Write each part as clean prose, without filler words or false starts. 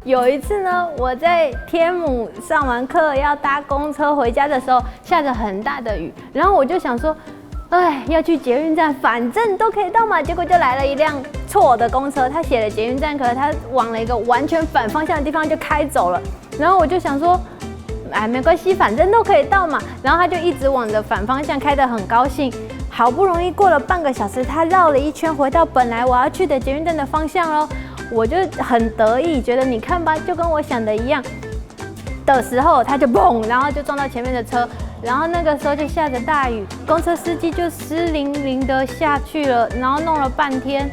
有一次呢，我在天母上完课要搭公车回家的时候，下着很大的雨，然后我就想说，哎，要去捷运站，反正都可以到嘛。结果就来了一辆错的公车，他写了捷运站，可是他往了一个完全反方向的地方就开走了。然后我就想说，哎，没关系，反正都可以到嘛。然后他就一直往着反方向开得很高兴。好不容易过了半个小时，他绕了一圈回到本来我要去的捷运站的方向咯。我就很得意，觉得你看吧，就跟我想的一样。的时候他就嘣，然后就撞到前面的车。然后那个时候就下着大雨，公车司机就湿淋淋的下去了，然后弄了半天。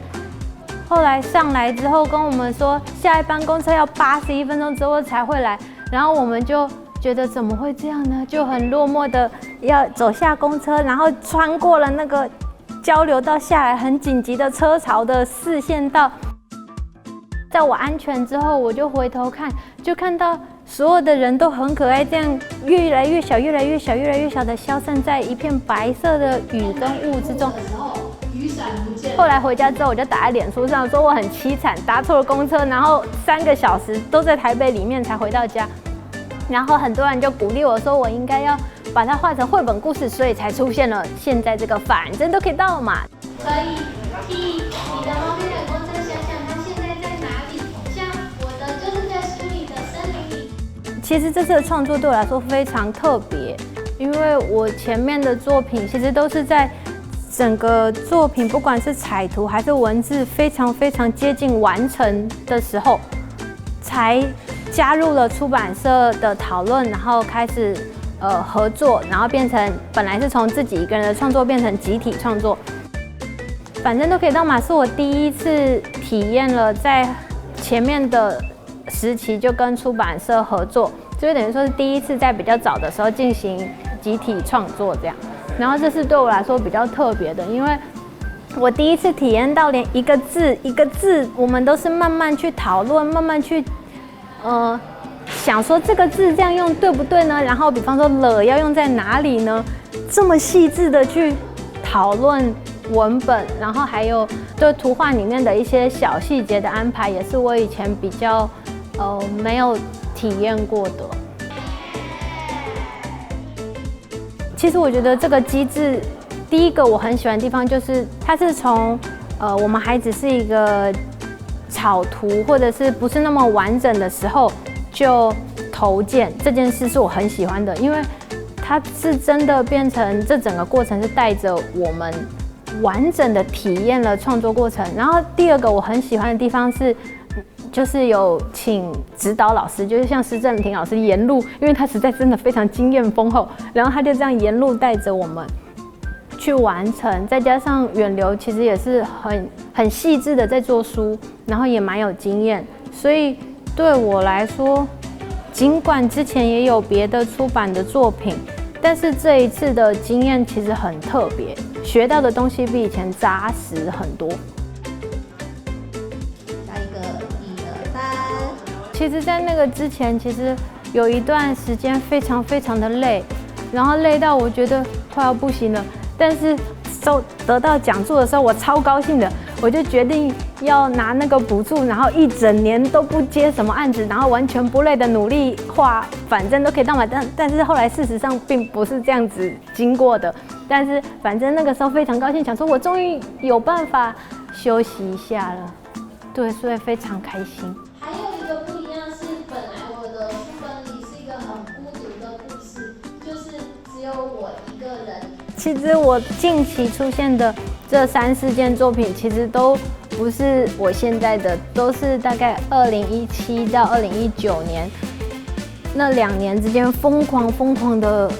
后来上来之后跟我们说，下一班公车要81分钟之后才会来。然后我们就觉得怎么会这样呢？就很落寞的要走下公车，然后穿过了那个交流道下来，很紧急的车潮的4线道。在我安全之后，我就回头看，就看到所有的人都很可爱，这样越来越小、越来越小、越来越小的消散在一片白色的雨跟雾之中。雨伞不见了。后来回家之后，我就打在脸书上说我很凄惨，搭错了公车，然后3个小时都在台北里面才回到家。然后很多人就鼓励我说，我应该要把它画成绘本故事，所以才出现了现在这个反正都可以到嘛。可以替你的猫咪的公车想想它现在在哪里，像我的就是在书里的森林里。其实这次的创作对我来说非常特别，因为我前面的作品其实都是在整个作品不管是彩图还是文字非常非常接近完成的时候，才加入了出版社的讨论，然后开始合作，然后变成本来是从自己一个人的创作变成集体创作。反正都可以到嘛，是我第一次体验了在前面的时期就跟出版社合作，就等于说是第一次在比较早的时候进行集体创作这样。然后这是对我来说比较特别的，因为我第一次体验到连一个字一个字，我们都是慢慢去讨论，慢慢去想说这个字这样用对不对呢？然后比方说了要用在哪里呢？这么细致的去讨论文本，然后还有对图画里面的一些小细节的安排，也是我以前比较没有体验过的。其实我觉得这个机制，第一个我很喜欢的地方就是它是从我们还只是一个草图或者是不是那么完整的时候就投件，这件事是我很喜欢的，因为它是真的变成这整个过程是带着我们完整的体验了创作过程。然后第二个我很喜欢的地方是，就是有请指导老师，就是像施正廷老师沿路，因为他实在真的非常经验丰厚，然后他就这样沿路带着我们去完成，再加上远流其实也是很细致的在做书，然后也蛮有经验，所以对我来说，尽管之前也有别的出版的作品，但是这一次的经验其实很特别，学到的东西比以前扎实很多。下一个1、2、3。其实，在那个之前，其实有一段时间非常非常的累，然后累到我觉得快要不行了。但是得到讲座的时候，我超高兴的，我就决定要拿那个补助，然后一整年都不接什么案子，然后完全不累的努力画，反正都可以到嘛。但是后来事实上并不是这样子经过的。但是反正那个时候非常高兴，想说我终于有办法休息一下了，对，所以非常开心。还有一个不一样是，本来我的书本里是一个很孤独的故事，就是只有我一个人。其实我近期出现的这3、4件作品，其实都不是我现在的，都是大概2017到2019年那2年之间疯狂的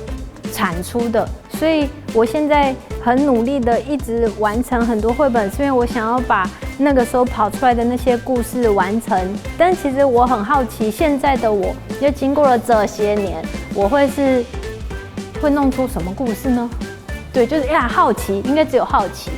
产出的。所以我现在很努力的一直完成很多绘本，是因为我想要把那个时候跑出来的那些故事完成。但其实我很好奇，现在的我就经过了这些年，我会弄出什么故事呢？对，就是好奇，应该只有好奇。